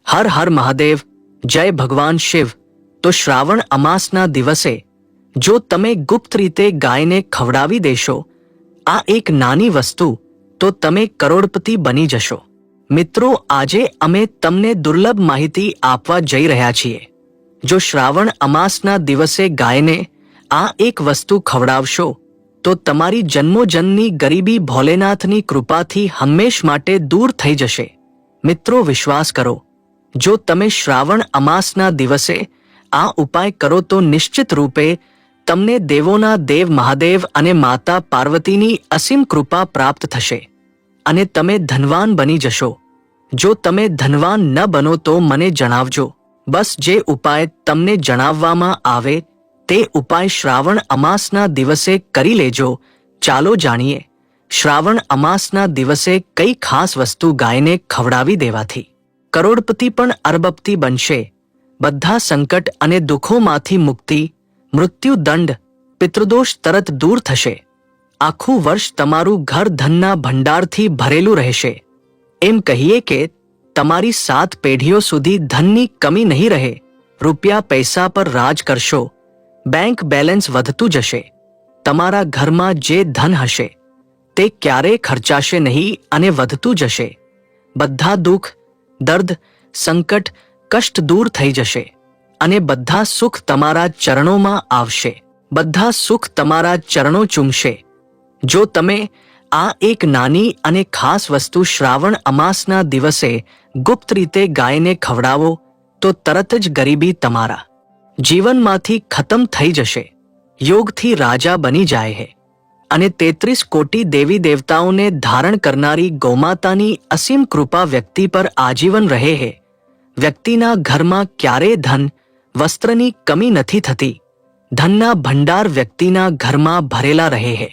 હર હર મહાદેવ, જય ભગવાન શિવ। તો શ્રાવણ અમાસના દિવસે જો તમે ગુપ્ત રીતે ગાયને ખવડાવી દેશો આ એક નાની વસ્તુ, તો તમે કરોડપતિ બની જશો। મિત્રો, આજે અમે તમને દુર્લભ માહિતી આપવા જઈ રહ્યા છીએ। જો શ્રાવણ અમાસના દિવસે ગાયને આ એક વસ્તુ ખવડાવશો તો તમારી જન્મોજન્મની ગરીબી ભોલેનાથની કૃપાથી હંમેશ માટે દૂર થઈ જશે। મિત્રો, વિશ્વાસ કરો, જો તમે શ્રાવણ અમાસના દિવસે આ ઉપાય કરો તો નિશ્ચિત રૂપે તમને દેવોના દેવ મહાદેવ અને માતા પાર્વતીની અસીમ કૃપા પ્રાપ્ત થશે અને તમે ધનવાન બની જશો। જો તમે ધનવાન ન બનો તો મને જણાવજો। બસ જે ઉપાય તમને જણાવવામાં આવે તે ઉપાય શ્રાવણ અમાસના દિવસે કરી લેજો। ચાલો જાણીએ શ્રાવણ અમાસના દિવસે કઈ ખાસ વસ્તુ ગાયને ખવડાવી દેવાથી કરોડપતિ પણ અરબપતિ બનશે, બધા સંકટ અને દુઃખોમાંથી મુક્તિ, મૃત્યુદંડ, પિતૃદોષ તરત દૂર થશે, આખું વર્ષ તમારું ઘર ધનના ભંડારથી ભરેલું રહેશે। એમ કહીએ કે તમારી 7 પેઢીઓ સુધી ધનની કમી નહીં રહે, રૂપિયા પૈસા પર રાજ કરશો, બેંક બેલેન્સ વધતું જશે, તમારા ઘરમાં જે ધન હશે તે ક્યારેય ખર્ચાશે નહીં અને વધતું જશે, બધા દુઃખ, દર્દ, સંકટ, કષ્ટ દૂર થઈ જશે અને બધા સુખ તમારા ચરણોમાં આવશે, બધા સુખ તમારા ચરણો ચૂમશે। જો તમે આ એક નાની અને ખાસ વસ્તુ શ્રાવણ અમાસના દિવસે ગુપ્ત રીતે ગાયને ખવડાવો તો તરત જ ગરીબી તમારા જીવનમાંથી ખતમ થઈ જશે, યોગથી રાજા બની જાય છે અને 33 કોટી દેવી દેવતાઓને ધારણ કરનારી ગૌમાતાની અસીમ કૃપા વ્યક્તિ પર આજીવન રહે છે। વ્યક્તિના ઘરમાં ક્યારેય ધન, વસ્ત્રની કમી નથી થતી, ધનના ભંડાર વ્યક્તિના ઘરમાં ભરેલા રહે છે।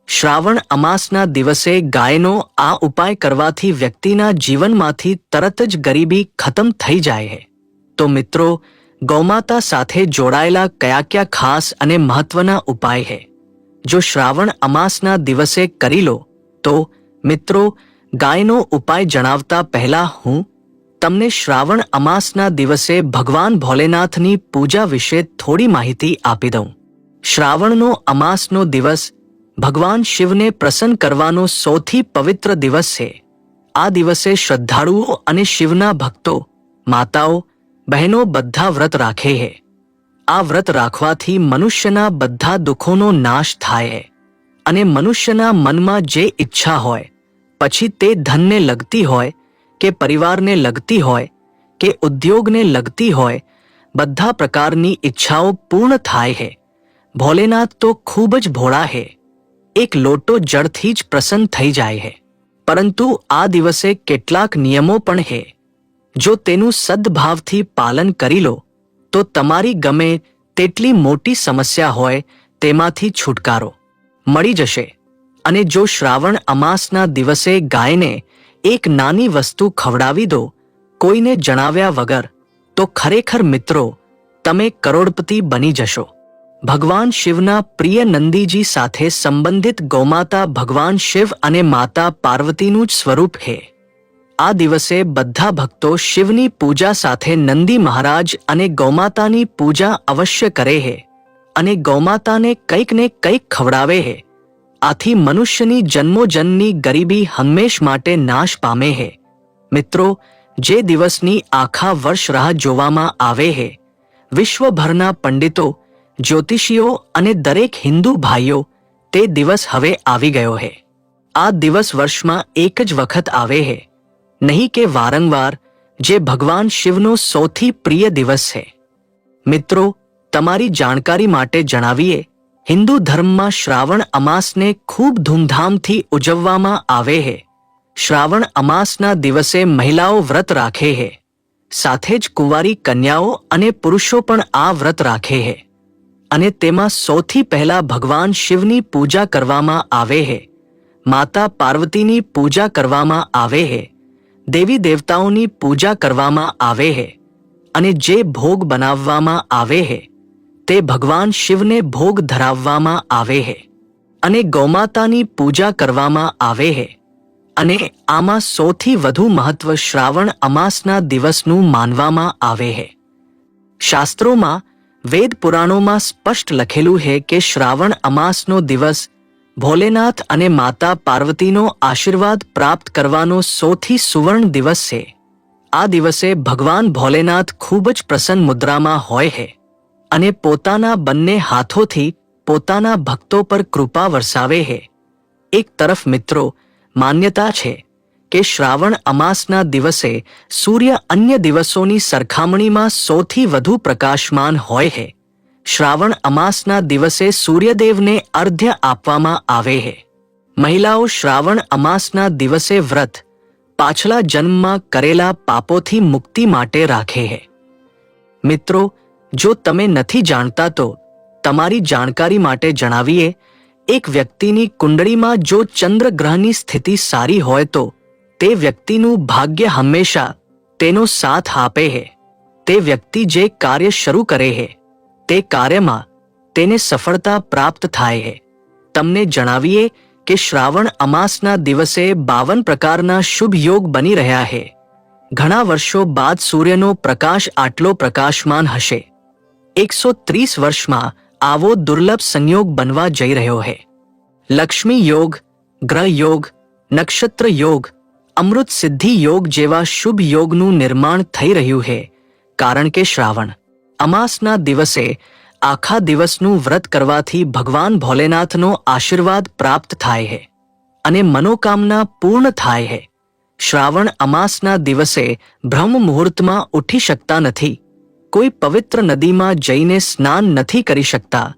શ્રાવણ અમાસના દિવસે ગાયનો આ ઉપાય કરવાથી વ્યક્તિના જીવનમાંથી તરત જ ગરીબી ખતમ થઈ જાય છે। તો મિત્રો, ગૌમાતા સાથે જોડાયેલા કયા ખાસ અને મહત્વના ઉપાય છે જો શ્રાવણ અમાસના દિવસે કરી લો તો મિત્રો, ગાયનો ઉપાય જણાવતા પહેલા હું તમને શ્રાવણ અમાસના દિવસે ભગવાન ભોલેનાથની પૂજા વિશે થોડી માહિતી આપી દઉં। શ્રાવણનો અમાસનો દિવસ ભગવાન શિવને પ્રસન્ન કરવાનો સૌથી પવિત્ર દિવસ છે। આ દિવસે શ્રદ્ધાળુઓ અને શિવના ભક્તો, માતાઓ, બહેનો બધા વ્રત રાખે છે। આ વ્રત રાખવાથી મનુષ્યના બધા દુઃખોનો નાશ થાય છે અને મનુષ્યના મનમાં જે ઈચ્છા હોય, પછી તે ધનને લગતી હોય કે પરિવારને લગતી હોય કે ઉદ્યોગને લગતી હોય, બધા પ્રકારની ઈચ્છાઓ પૂર્ણ થાય છે। ભોલેનાથ તો ખૂબ જ ભોળા છે, એક લોટો જળથી જ પ્રસન્ન થઈ જાય છે। પરંતુ આ દિવસે કેટલાક નિયમો પણ છે, જો તેનું સદ્ભાવથી પાલન કરી લો તો તમારી ગમે તેટલી મોટી સમસ્યા હોય તેમાંથી છુટકારો મળી જશે। અને જો શ્રાવણ અમાસના દિવસે ગાયને એક નાની વસ્તુ ખવડાવી દો કોઈને જણાવ્યા વગર, તો ખરેખર મિત્રો તમે કરોડપતિ બની જશો। ભગવાન શિવના પ્રિય નંદીજી સાથે સંબંધિત ગૌમાતા ભગવાન શિવ અને માતા પાર્વતીનું જ સ્વરૂપ છે। આ દિવસે બધા ભક્તો શિવની પૂજા સાથે નંદી મહારાજ અને ગૌમાતાની પૂજા અવશ્ય કરે છે અને ગૌમાતાને કંઈક ને કંઈક ખવડાવે છે। આથી મનુષ્યની જન્મોજન્મની ગરીબી હંમેશ માટે નાશ પામે છે। મિત્રો, જે દિવસની આખા વર્ષ રાહ જોવામાં આવે છે, વિશ્વભરના પંડિતો, જ્યોતિષીઓ અને દરેક હિન્દુ ભાઈઓ, તે દિવસ હવે આવી ગયો છે। આ દિવસ વર્ષમાં એક જ વખત આવે છે, નહીં કે વારંવાર, જે ભગવાન શિવનો સૌથી પ્રિય દિવસ છે। મિત્રો, તમારી જાણકારી માટે જણાવીએ, હિન્દુ ધર્મમાં શ્રાવણ અમાસને ખૂબ ધૂમધામથી ઉજવવામાં આવે છે। શ્રાવણ અમાસના દિવસે મહિલાઓ વ્રત રાખે છે, સાથે જ કુંવારી કન્યાઓ અને પુરુષો પણ આ વ્રત રાખે છે અને તેમાં સૌથી પહેલા ભગવાન શિવની પૂજા કરવામાં આવે છે, માતા પાર્વતીની પૂજા કરવામાં આવે છે, દેવી દેવતાઓની પૂજા કરવામાં આવે છે અને જે ભોગ બનાવવામાં આવે છે તે ભગવાન શિવને ભોગ ધરાવવામાં આવે છે અને ગૌમાતાની પૂજા કરવામાં આવે છે અને આમાં સૌથી વધુ મહત્વ શ્રાવણ અમાસના દિવસનું માનવામાં આવે છે. શાસ્ત્રોમાં વેદ પુરાણોમાં સ્પષ્ટ લખેલું છે કે શ્રાવણ અમાસનો દિવસ ભોલેનાથ અને માતા પાર્વતીનો આશીર્વાદ પ્રાપ્ત કરવાનો સૌથી સુવર્ણ દિવસ છે. આ દિવસે ભગવાન ભોલેનાથ ખૂબ જ પ્રસન્ન મુદ્રામાં હોય છે અને પોતાના બંને હાથોથી પોતાના ભક્તો પર કૃપા વરસાવે છે. એક તરફ મિત્રો માન્યતા છે કે શ્રાવણ અમાસના દિવસે સૂર્ય અન્ય દિવસોની સરખામણીમાં સૌથી વધુ પ્રકાશમાન હોય છે. શ્રાવણ અમાસના દિવસે સૂર્યદેવને અર્ઘ્ય આપવામાં આવે છે. મહિલાઓ શ્રાવણ અમાસના દિવસે વ્રત પાછલા જન્મમાં કરેલા પાપોથી મુક્તિ માટે રાખે છે. મિત્રો, જો તમે નથી જાણતા તો તમારી જાણકારી માટે જણાવીએ, એક વ્યક્તિની કુંડળીમાં જો ચંદ્રગ્રહની સ્થિતિ સારી હોય તો તે વ્યક્તિનું ભાગ્ય હંમેશા તેનો સાથ આપે છે. તે વ્યક્તિ જે કાર્ય શરૂ કરે છે તે કાર્યમાં તેને સફળતા પ્રાપ્ત થાય છે. તમને જણાવીએ કે શ્રાવણ અમાસના દિવસે 52 પ્રકારના શુભ યોગ બની રહ્યા છે. ઘણા વર્ષો બાદ સૂર્યનો પ્રકાશ આટલો પ્રકાશમાન હશે. 130 વર્ષમાં આવો દુર્લભ સંયોગ બનવા જઈ રહ્યો છે. લક્ષ્મી યોગ, ગ્રહ યોગ, નક્ષત્ર યોગ, અમૃત સિદ્ધિ યોગ જેવા શુભ યોગનું નિર્માણ થઈ રહ્યું છે. કારણ કે શ્રાવણ અમાસના દિવસે આખા દિવસનું વ્રત કરવાથી ભગવાન ભોલેનાથનો આશીર્વાદ પ્રાપ્ત થાય છે અને મનોકામના પૂર્ણ થાય છે. શ્રાવણ અમાસના દિવસે બ્રહ્મ મુહૂર્તમાં ઉઠી શકતા નથી, કોઈ પવિત્ર નદીમાં જઈને સ્નાન નથી કરી શકતા,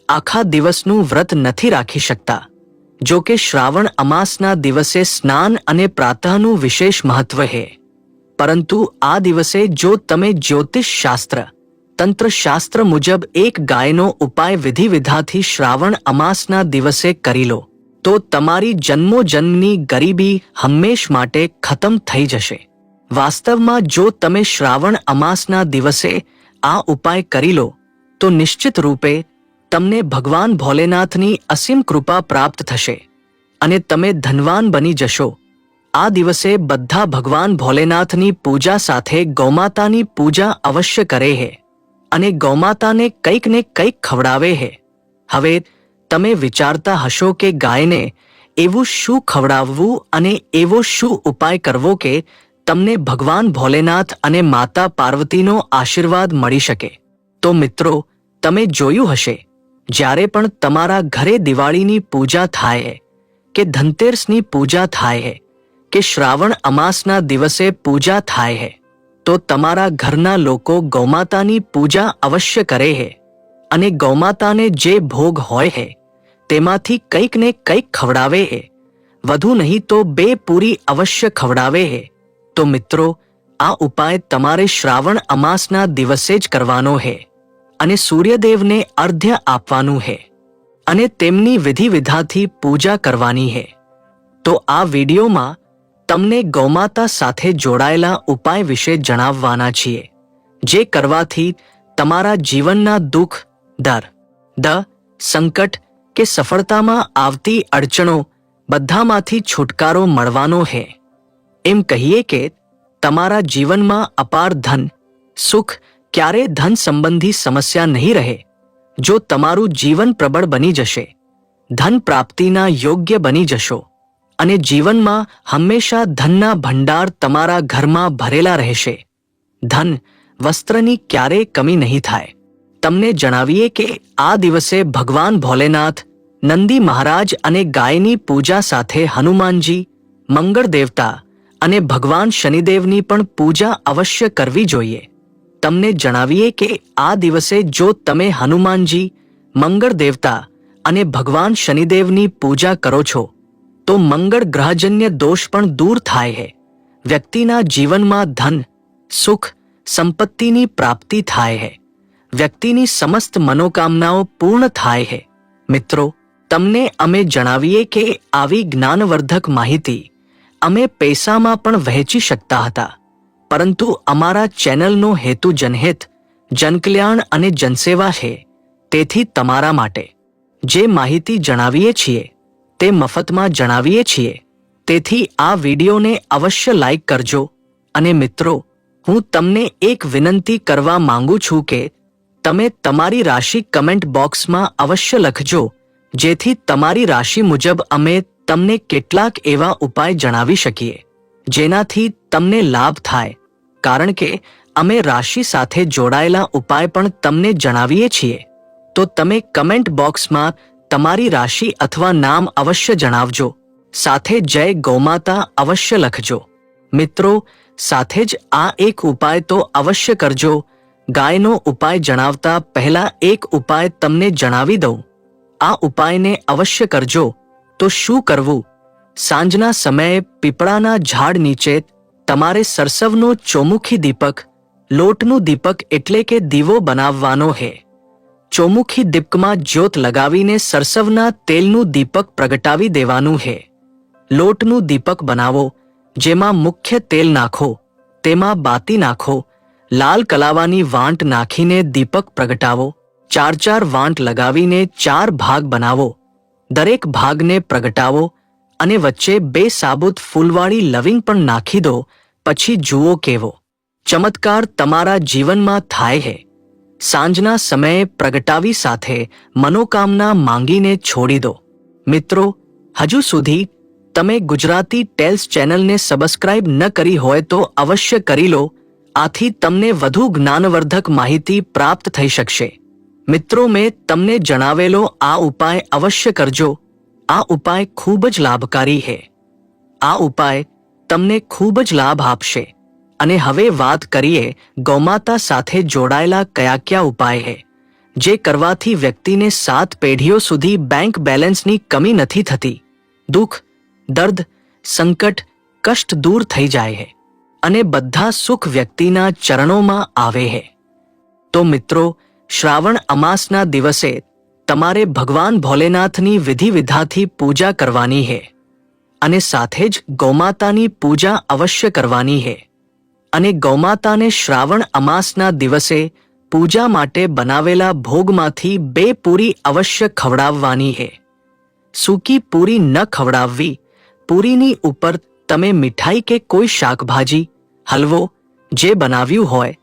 આખા દિવસનું વ્રત નથી રાખી શકતા. જો કે શ્રાવણ અમાસના દિવસે સ્નાન અને પ્રાતઃનું વિશેષ મહત્વ છે. પરંતુ આ દિવસે જો તમે જ્યોતિષ શાસ્ત્ર, તંત્ર શાસ્ત્ર મુજબ એક ગાયનો ઉપાય વિધિ વિધાથી શ્રાવણ અમાસના દિવસે કરી લો તો તમારી જન્મોજન્મની ગરીબી હંમેશ માટે ખતમ થઈ જશે. વાસ્તવમાં જો તમે શ્રાવણ અમાસના દિવસે આ ઉપાય કરી લો તો નિશ્ચિત રૂપે તમને ભગવાન ભોલેનાથની અસીમ કૃપા પ્રાપ્ત થશે અને તમે ધનવાન બની જશો. આ દિવસે બધા ભગવાન ભોલેનાથની પૂજા સાથે ગૌમાતાની પૂજા અવશ્ય કરે છે અને ગૌમાતાને કંઈક ને કંઈક ખવડાવે છે. હવે તમે વિચારતા હશો કે ગાયને એવું શું ખવડાવવું અને એવો શું ઉપાય કરવો કે તમને ભગવાન ભોલેનાથ અને માતા પાર્વતીનો આશીર્વાદ મળી શકે. તો મિત્રો, તમે જોયું હશે, જ્યારે પણ તમારા ઘરે દિવાળીની પૂજા થાય કે ધનતેરસની પૂજા થાય કે શ્રાવણ અમાસના દિવસે પૂજા થાય તો તમારા ઘરના લોકો ગૌમાતાની પૂજા અવશ્ય કરે છે અને ગૌમાતાને જે ભોગ હોય છે તેમાંથી કંઈક ને કંઈક ખવડાવે છે. વધુ નહીં તો 2 પૂરી અવશ્ય ખવડાવે છે. તો મિત્રો, આ ઉપાય તમારે શ્રાવણ અમાસના દિવસે જ કરવાનો છે અને સૂર્યદેવને અર્ઘ્ય આપવાનું છે અને તેમની વિધિ વિધાથી પૂજા કરવાની છે. તો આ વિડીયોમાં તમને ગૌમાતા સાથે જોડાયેલા ઉપાય વિશે જણાવવાના છીએ, જે કરવાથી તમારા જીવનના દુઃખ, દર્દ, સંકટ કે સફળતામાં આવતી અડચણો બધામાંથી છુટકારો મળવાનો છે. એમ કહીએ કે તમારા જીવનમાં અપાર ધન, સુખ, ક્યારે ધન સંબંધી સમસ્યા નહીં રહે જો તમારું જીવન પ્રબળ બની જશે. ધન પ્રાપ્તિના યોગ્ય બની જશો અને જીવનમાં હંમેશા ધનના ભંડાર તમારા ઘરમાં ભરેલા રહેશે. ધન, વસ્ત્રની ક્યારેય કમી નહીં થાય. તમને જણાવીએ કે આ દિવસે ભગવાન ભોલેનાથ, નંદી મહારાજ અને ગાયની પૂજા સાથે હનુમાનજી, મંગળ દેવતા અને ભગવાન શનિદેવની પણ પૂજા અવશ્ય કરવી જોઈએ. તમને જણાવીએ કે આ દિવસે જો તમે હનુમાનજી, મંગળ દેવતા અને ભગવાન શનિદેવની પૂજા કરો છો તો મંગળ ગ્રહજન્ય દોષ પણ દૂર થાય છે. વ્યક્તિના જીવનમાં ધન, સુખ, સંપત્તિની પ્રાપ્તિ થાય છે. વ્યક્તિની સમસ્ત મનોકામનાઓ પૂર્ણ થાય છે. મિત્રો, તમને અમે જણાવીએ કે આવી જ્ઞાનવર્ધક માહિતી અમે પૈસામાં પણ વહેંચી શકતા હતા, પરંતુ અમારા ચેનલનો હેતુ જનહિત, જનકલ્યાણ અને જનસેવા છે. તેથી તમારા માટે જે માહિતી જણાવીએ છીએ તે મફતમાં જણાવીએ છીએ તેથી આ વિડીયોને અવશ્ય લાઈક કરજો અને મિત્રો, હું તમને એક વિનંતી કરવા માંગુ છું કે તમે તમારી રાશિ કમેન્ટ બોક્સમાં અવશ્ય લખજો, જેથી તમારી રાશિ મુજબ અમે તમને કેટલાક એવા ઉપાય જણાવી શકીએ જેનાથી તમને લાભ થાય, કારણ કે અમે રાશિ સાથે જોડાયેલા ઉપાય પણ તમને જણાવીએ છીએ. તો તમે કમેન્ટ બોક્સમાં તમારી રાશિ અથવા નામ અવશ્ય જણાવજો, સાથે જય ગૌમાતા અવશ્ય લખજો. મિત્રો, સાથે જ આ એક ઉપાય તો અવશ્ય કરજો. ગાયનો ઉપાય જણાવતા પહેલા એક ઉપાય તમને જણાવી દઉં. આ ઉપાયને અવશ્ય કરજો. તો શું કરવું? સાંજના સમયે પીપળાના ઝાડ નીચે તમારે સરસવનો ચોમુખી દીપક, લોટનું દીપક એટલે કે દીવો બનાવવાનો છે. ચોમુખી દીપકમાં જ્યોત લગાવીને સરસવના તેલનું દીપક પ્રગટાવી દેવાનું છે. લોટનું દીપક બનાવો, જેમાં મુખ્ય તેલ નાખો, તેમાં બાતી નાખો, લાલ કલાવાની વાંટ નાખીને દીપક પ્રગટાવો. 4 વાંટ લગાવીને 4 ભાગ બનાવો. દરેક ભાગને પ્રગટાવો અને વચ્ચે 2 સાબુત ફૂલવાળી લવિંગ પણ નાખી દો. પછી જુઓ કેવો ચમત્કાર તમારા જીવનમાં થાય છે. સાંજના સમયે પ્રગટાવી સાથે મનોકામના માંગીને છોડી દો. મિત્રો, હજુ સુધી તમે ગુજરાતી ટેલ્સ ચેનલને સબસ્ક્રાઇબ ન કરી હોય તો અવશ્ય કરી લો. આથી તમને વધુ જ્ઞાનવર્ધક માહિતી પ્રાપ્ત થઈ શકશે. મિત્રો, મેં તમને જણાવેલો આ ઉપાય અવશ્ય કરજો. આ ઉપાય ખૂબ જ લાભકારી છે. આ ઉપાય તમને ખૂબ જ લાભ આપશે. અને હવે વાત કરીએ ગૌમાતા સાથે જોડાયેલા કયા ઉપાય છે જે કરવાથી વ્યક્તિને 7 પેઢીઓ સુધી બેંક બેલેન્સની કમી નથી થતી. દુઃખ, દર્દ, સંકટ, કષ્ટ દૂર થઈ જાય છે અને બધા સુખ વ્યક્તિના ચરણોમાં આવે છે. તો મિત્રો, શ્રાવણ અમાસના દિવસે તમારે ભગવાન ભોલેનાથની વિધિ વિધાથી પૂજા કરવાની છે અને સાથે જ ગૌમાતાની પૂજા અવશ્ય કરવાની છે. અને ગૌમાતાને શ્રાવણ અમાસના દિવસે પૂજા માટે બનાવેલા ભોગમાંથી 2 પૂરી અવશ્ય ખવડાવવાની છે. સૂકી પૂરી ન ખવડાવવી. પૂરીની ઉપર તમે મીઠાઈ કે કોઈ શાકભાજી, હલવો જે બનાવ્યું હોય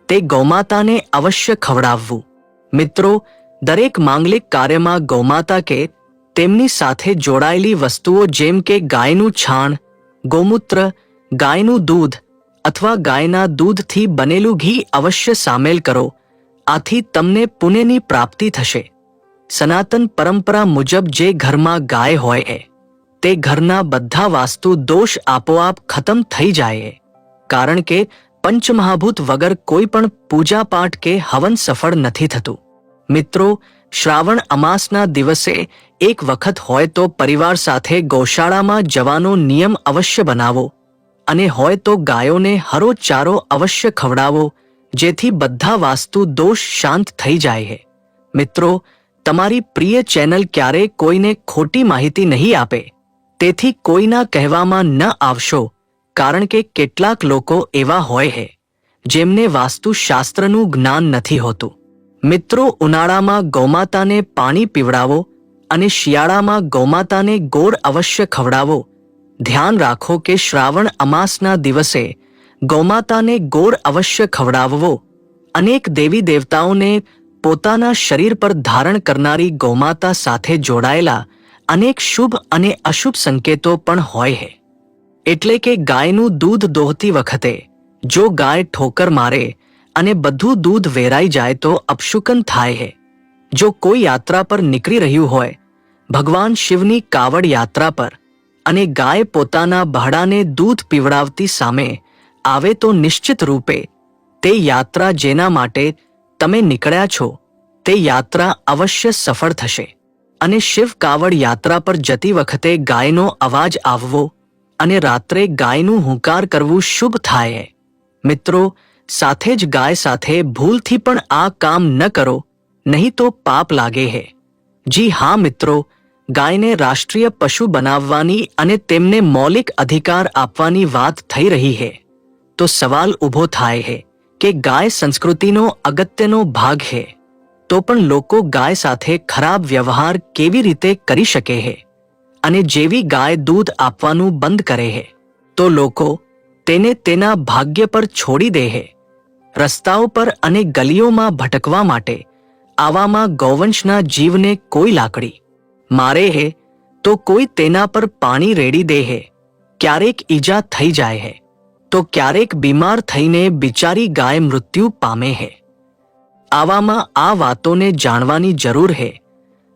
તે ગૌમાતાને અવશ્ય ખવડાવવું. મિત્રો, દરેક માંગલિક કાર્યમાં ગૌમાતા કે તેમની સાથે જોડાયેલી વસ્તુઓ જેમ કે ગાયનું છાણ, ગૌમૂત્ર, ગાયનું દૂધ અથવા ગાયના દૂધથી બનેલું ઘી અવશ્ય સામેલ કરો. આથી તમને પુણ્યની પ્રાપ્તિ થશે. સનાતન પરંપરા મુજબ જે ઘરમાં ગાય હોય તે ઘરના બધા વાસ્તુ દોષ આપોઆપ ખતમ થઈ જાય, કારણ કે પંચમહાભૂત વગર કોઈ પણ પૂજાપાઠ કે હવન સફળ નથી થતું. મિત્રો, શ્રાવણ અમાસના દિવસે એક વખત હોય તો પરિવાર સાથે ગૌશાળામાં જવાનો નિયમ અવશ્ય બનાવો અને હોય તો ગાયોને હરો ચારો અવશ્ય ખવડાવો, જેથી બધા વાસ્તુ દોષ શાંત થઈ જાય. મિત્રો, તમારી પ્રિય ચેનલ ક્યારેય કોઈને ખોટી માહિતી નહીં આપે, તેથી કોઈના કહેવામાં ન આવશો, કારણ કે કેટલાક લોકો એવા હોય છે જેમને વાસ્તુશાસ્ત્રનું જ્ઞાન નથી હોતું. મિત્રો, ઉનાળામાં ગૌમાતાને પાણી પીવડાવો અને શિયાળામાં ગૌમાતાને ગોળ અવશ્ય ખવડાવો. ધ્યાન રાખો કે શ્રાવણ અમાસના દિવસે ગૌમાતાને ગોળ અવશ્ય ખવડાવવો. અનેક દેવી દેવતાઓને પોતાના શરીર પર ધારણ કરનારી ગૌમાતા સાથે જોડાયેલા અનેક શુભ અને અશુભ સંકેતો પણ હોય છે. એટલે કે ગાયનું દૂધ દોહતી વખતે જો ગાય ઠોકર મારે અને બધું દૂધ વેરાઈ જાય તો અપશુકન થાય છે. જો કોઈ યાત્રા પર નીકળી રહ્યું હોય, ભગવાન શિવની કાવડ યાત્રા પર, અને ગાય પોતાના બહડાને દૂધ પીવડાવતી સામે આવે તો નિશ્ચિત રૂપે તે યાત્રા જેના માટે તમે નીકળ્યા છો તે યાત્રા અવશ્ય સફળ થશે. અને શિવ કાવડ યાત્રા પર જતી વખતે ગાયનો અવાજ આવવો અને રાત્રે ગાયનું હુંકાર કરવું શુભ થાય. મિત્રો, સાથે જ ગાય સાથે ભૂલથી પણ આ કામ ન કરો, નહીં તો પાપ લાગે છે. જી હા મિત્રો, ગાયને રાષ્ટ્રીય પશુ બનાવવાની અને તેમને મૌલિક અધિકાર આપવાની વાત થઈ રહી છે. તો સવાલ ઊભો થાય છે કે ગાય સંસ્કૃતિનો અગત્યનો ભાગ છે, તો પણ લોકો ગાય સાથે ખરાબ વ્યવહાર કેવી રીતે કરી શકે છે? અને જેવી ગાય દૂધ આપવાનું બંધ કરે હે તો લોકો તેને તેના ભાગ્ય પર છોડી દે હે. રસ્તાઓ પર અને ગલીઓમાં ભટકવા માટે આવામાં ગૌવંશના જીવને કોઈ લાકડી મારે હે તો કોઈ તેના પર પાણી રેડી દે હે. ક્યારેક ઈજા થઈ જાય હે તો ક્યારેક બીમાર થઈને બિચારી ગાય મૃત્યુ પામે હે. આવામાં આ વાતોને જાણવાની જરૂર હે.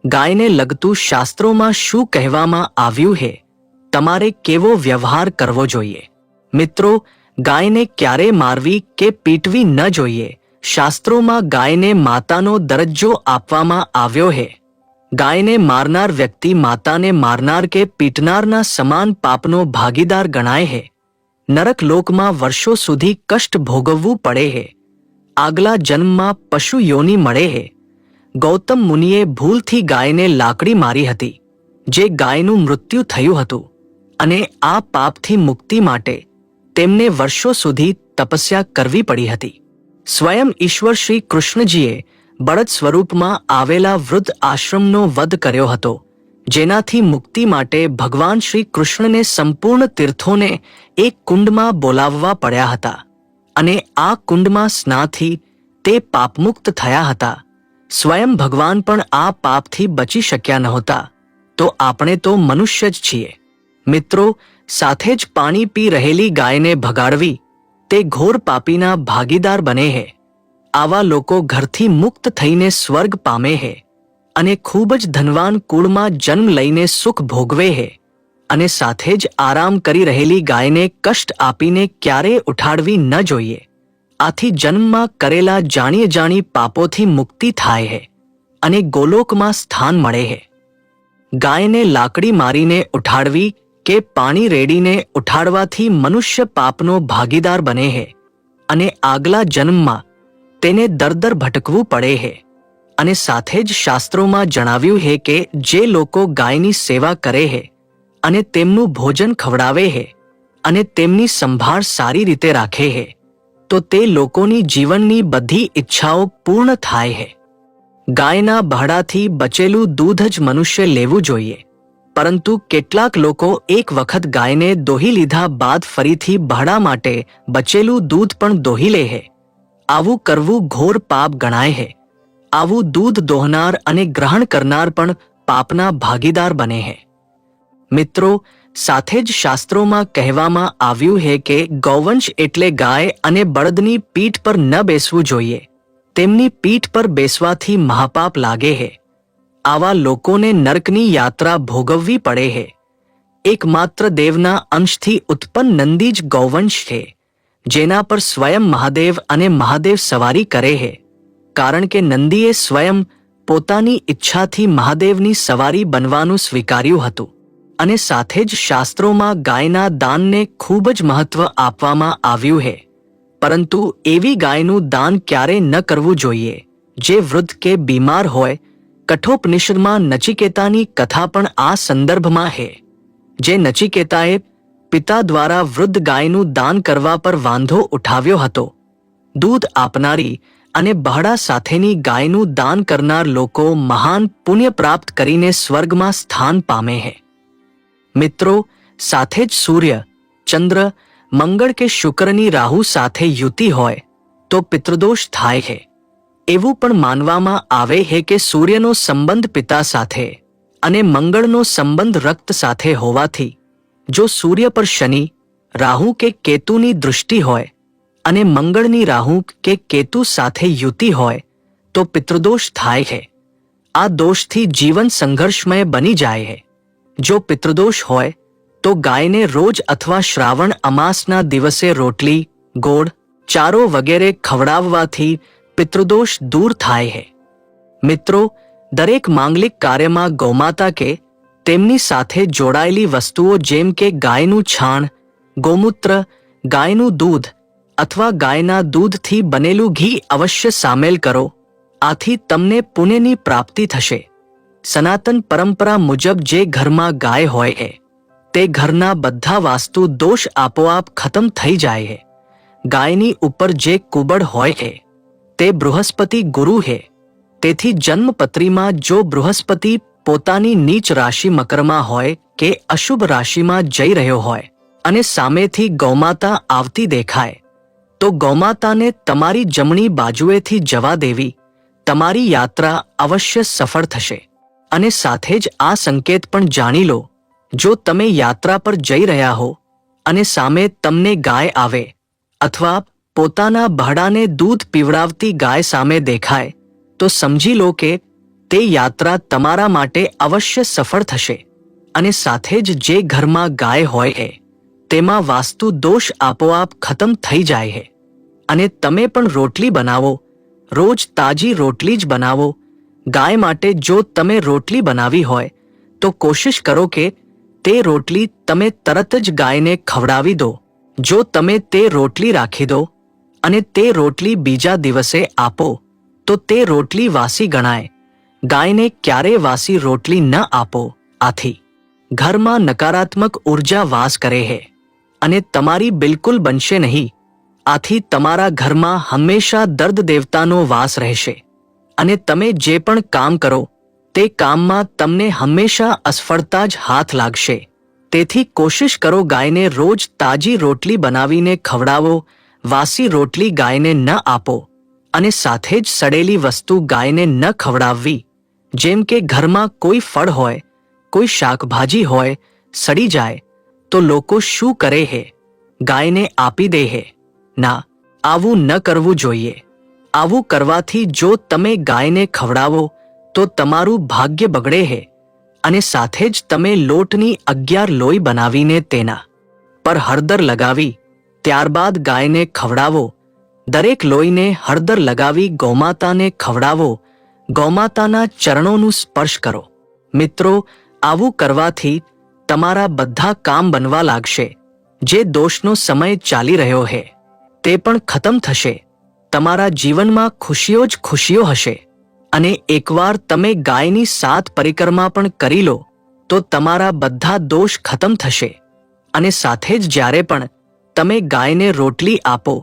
ગાયને લગતું શાસ્ત્રોમાં શું કહેવામાં આવ્યું હે, તમારે કેવો વ્યવહાર કરવો જોઈએ. મિત્રો, ગાયને ક્યારે મારવી કે પીટવી ન જોઈએ. શાસ્ત્રોમાં ગાયને માતાનો દરજ્જો આપવામાં આવ્યો હે. ગાયને મારનાર વ્યક્તિ માતાને મારનાર કે પીટનારના સમાન પાપનો ભાગીદાર ગણાય હે. નરક લોકમાં વર્ષો સુધી કષ્ટ ભોગવવું પડે હે. આગલા જન્મમાં પશુ યોનિ મળે હે. ગૌતમ મુનિએ ભૂલથી ગાયને લાકડી મારી હતી, જે ગાયનું મૃત્યુ થયું હતું, અને આ પાપથી મુક્તિ માટે તેમને વર્ષો સુધી તપસ્યા કરવી પડી હતી. સ્વયં ઈશ્વર શ્રી કૃષ્ણજીએ બળદ સ્વરૂપમાં આવેલા વૃદ્ધ આશ્રમનો વધ કર્યો હતો, જેનાથી મુક્તિ માટે ભગવાન શ્રી કૃષ્ણને સંપૂર્ણ તીર્થોને એક કુંડમાં બોલાવવા પડ્યા હતા, અને આ કુંડમાં સ્નાનથી તે પાપમુક્ત થયા હતા. સ્વયં ભગવાન પણ આ પાપથી બચી શક્યા નહોતા, તો આપણે તો મનુષ્ય જ છીએ. મિત્રો, સાથે જ પાણી પી રહેલી ગાયને ભગાડવી તે ઘોર પાપીના ભાગીદાર બને હે. આવા લોકો ઘરથી મુક્ત થઈને સ્વર્ગ પામે હે, અને ખૂબ જ ધનવાન કુળમાં જન્મ લઈને સુખ ભોગવે હે. અને સાથે જ આરામ કરી રહેલી ગાયને કષ્ટ આપીને ક્યારેય ઉઠાડવી ન જોઈએ. આથી જન્મમાં કરેલા જાણી જાણી પાપોથી મુક્તિ થાય હે, અને ગોલોકમાં સ્થાન મળે હે. ગાયને લાકડી મારીને ઉઠાડવી કે પાણી રેડીને ઉઠાડવાથી મનુષ્ય પાપનો ભાગીદાર બને હે, અને આગલા જન્મમાં તેને દર ભટકવું પડે હે. અને સાથે જ શાસ્ત્રોમાં જણાવ્યું હે કે જે લોકો ગાયની સેવા કરે હે અને તેમનું ભોજન ખવડાવે હે અને તેમની સંભાળ સારી રીતે રાખે હે, તો તે લોકોની જીવનની બધી ઈચ્છાઓ પૂર્ણ થાય હે. ગાયના બહડાથી બચેલું દૂધ જ મનુષ્ય લેવું જોઈએ, પરંતુ કેટલાક લોકો એક વખત ગાયને દોહી લીધા બાદ ફરીથી બહડા માટે બચેલું દૂધ પણ દોહી લે હે. આવું કરવું ઘોર પાપ ગણાય હે. આવું દૂધ દોહનાર અને ગ્રહણ કરનાર પણ પાપના ભાગીદાર બને હે. મિત્રો, સાથે જ શાસ્ત્રોમાં કહેવામાં આવ્યું હે કે ગૌવંશ એટલે ગાય અને બળદની પીઠ પર ન બેસવું જોઈએ. તેમની પીઠ પર બેસવાથી મહાપાપ લાગે હે. આવા લોકોને નરકની યાત્રા ભોગવવી પડે હે. એકમાત્ર દેવના અંશથી ઉત્પન્ન નંદી જ ગૌવંશ છે, જેના પર સ્વયં મહાદેવ અને મહાદેવ સવારી કરે હે. કારણ કે નંદીએ સ્વયં પોતાની ઈચ્છાથી મહાદેવની સવારી બનવાનું સ્વીકાર્યું હતું. અને સાથે જ શાસ્ત્રોમાં ગાયના દાનને ખૂબ જ મહત્વ આપવામાં આવ્યું હે. પરંતુ એવી ગાયનું દાન ક્યારેય ન કરવું જોઈએ જે વૃદ્ધ કે બીમાર હોય. કઠોપનિષદમાં નચિકેતાની કથા પણ આ સંદર્ભમાં હે. જે નચિકેતાએ પિતા દ્વારા વૃદ્ધ ગાયનું દાન કરવા પર વાંધો ઉઠાવ્યો હતો. દૂધ આપનારી અને બહડા સાથેની ગાયનું દાન કરનાર લોકો મહાન પુણ્ય પ્રાપ્ત કરીને સ્વર્ગમાં સ્થાન પામે હે. મિત્રો, સાથે જ સૂર્ય, ચંદ્ર, મંગળ કે શુક્રની રાહુ સાથે યુતિ હોય તો પિતૃદોષ થાય છે. એવું પણ માનવામાં આવે છે કે સૂર્યનો સંબંધ પિતા સાથે અને મંગળનો સંબંધ રક્ત સાથે હોવાથી જો સૂર્ય પર શનિ, રાહુ કે કેતુની દૃષ્ટિ હોય અને મંગળની રાહુ કે કેતુ સાથે યુતિ હોય તો પિતૃદોષ થાય છે. આ દોષથી જીવન સંઘર્ષમય બની જાય છે. જો પિતૃદોષ હોય તો ગાયને રોજ અથવા શ્રાવણ અમાસના દિવસે રોટલી, ગોળ, ચારો વગેરે ખવડાવવાથી પિતૃદોષ દૂર થાય છે. મિત્રો, દરેક માંગલિક કાર્યમાં ગૌમાતા કે તેમની સાથે જોડાયેલી વસ્તુઓ જેમ કે ગાયનું છાણ, ગૌમૂત્ર, ગાયનું દૂધ અથવા ગાયના દૂધથી બનેલું ઘી અવશ્ય સામેલ કરો. આથી તમને પુણ્યની પ્રાપ્તિ થશે. સનાતન પરંપરા મુજબ જે ઘરમાં ગાય હોય છે તે ઘરના બધા વાસ્તુ દોષ આપોઆપ ખતમ થઈ જાય છે. ગાયની ઉપર જે કુબડ હોય છે તે બૃહસ્પતિ ગુરુ છે. તેથી જન્મપત્રીમાં જો બૃહસ્પતિ પોતાની નીચ રાશિ મકરમાં હોય કે અશુભ રાશિમાં જઈ રહ્યો હોય અને સામેથી ગૌમાતા આવતી દેખાય તો ગૌમાતાને તમારી જમણી બાજુએથી જવા દેવી. તમારી યાત્રા અવશ્ય સફળ થશે. અને સાથે જ આ સંકેત પણ જાણી લો, જો તમે યાત્રા પર જઈ રહ્યા હો અને સામે તમને ગાય આવે અથવા પોતાના બહડાને દૂધ પીવડાવતી ગાય સામે દેખાય તો સમજી લો કે તે યાત્રા તમારા માટે અવશ્ય સફળ થશે. અને સાથે જ જે ઘરમાં ગાય હોય છે તેમાં વાસ્તુ દોષ આપોઆપ ખતમ થઈ જાય છે. અને તમે પણ રોટલી બનાવો, રોજ તાજી રોટલી જ બનાવો. ગાય માટે જો તમે રોટલી બનાવી હોય તો કોશિશ કરો કે તે રોટલી તમે તરત જ ગાયને ખવડાવી દો. જો તમે તે રોટલી રાખી દો અને તે રોટલી બીજા દિવસે આપો તો તે રોટલી વાસી ગણાય. ગાયને ક્યારે વાસી રોટલી ન આપો. આથી ઘરમાં નકારાત્મક ઉર્જા વાસ કરે છે અને તમારી બિલકુલ બનશે નહીં. આથી તમારા ઘરમાં હંમેશા દર્દ દેવતાનો વાસ રહેશે અને તમે જે પણ કામ કરો તે કામમાં તમને હંમેશા અસફળતા જ હાથ લાગશે. તેથી કોશિશ કરો ગાયને રોજ તાજી રોટલી બનાવીને ખવડાવો. વાસી રોટલી ગાયને ન આપો અને સાથે જ સડેલી વસ્તુ ગાયને ન ખવડાવવી. જેમ કે ઘરમાં કોઈ ફળ હોય, કોઈ શાકભાજી હોય, સડી જાય તો લોકો શું કરે છે? ગાયને આપી દે છે. ના, આવું ન કરવું જોઈએ. આવું કરવાથી જો તમે ગાયને ખવડાવો તો તમારું ભાગ્ય બગડે છે અને સાથે જ તમે લોટની 11 લોઈ બનાવીને તેના પર હળદર લગાવી ત્યારબાદ ગાયને ખવડાવો. દરેક લોહીને હળદર લગાવી ગૌમાતાને ખવડાવો. ગૌમાતાના ચરણોનું સ્પર્શ કરો. મિત્રો, આવું કરવાથી તમારા બધા કામ બનવા લાગશે. જે દોષનો સમય ચાલી રહ્યો છે તે પણ ખતમ થશે. તમારા જીવનમાં ખુશીઓ જ ખુશીઓ હશે. અને એકવાર તમે ગાયની 7 પરિક્રમા પણ કરી લો તો તમારા બધા દોષ ખતમ થશે. અને સાથે જ જ્યારે પણ તમે ગાયને રોટલી આપો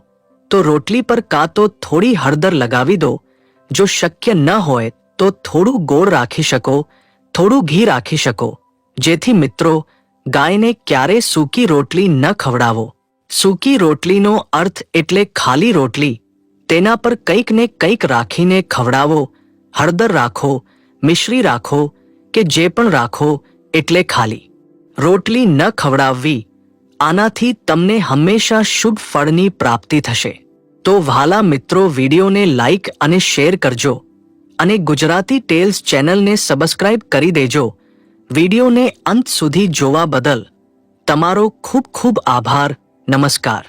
તો રોટલી પર કાં તો થોડી હળદર લગાવી દો. જો શક્ય ન હોય તો થોડું ગોળ રાખી શકો, થોડું ઘી રાખી શકો. જેથી મિત્રો, ગાયને ક્યારે સૂકી રોટલી ન ખવડાવો. સૂકી રોટલીનો અર્થ એટલે ખાલી રોટલી. તેના પર કંઈક ને કંઈક રાખીને ખવડાવો. હળદર રાખો, મિશ્રી રાખો કે જે પણ રાખો, એટલે ખાલી રોટલી ન ખવડાવવી. આનાથી તમને હંમેશા શુભ ફળની પ્રાપ્તિ થશે. તો વહાલા મિત્રો, વિડીયોને લાઇક અને શેર કરજો અને ગુજરાતી ટેલ્સ ચેનલને સબસ્ક્રાઇબ કરી દેજો. વિડીયોને અંત સુધી જોવા બદલ તમારો ખૂબ ખૂબ આભાર. નમસ્કાર.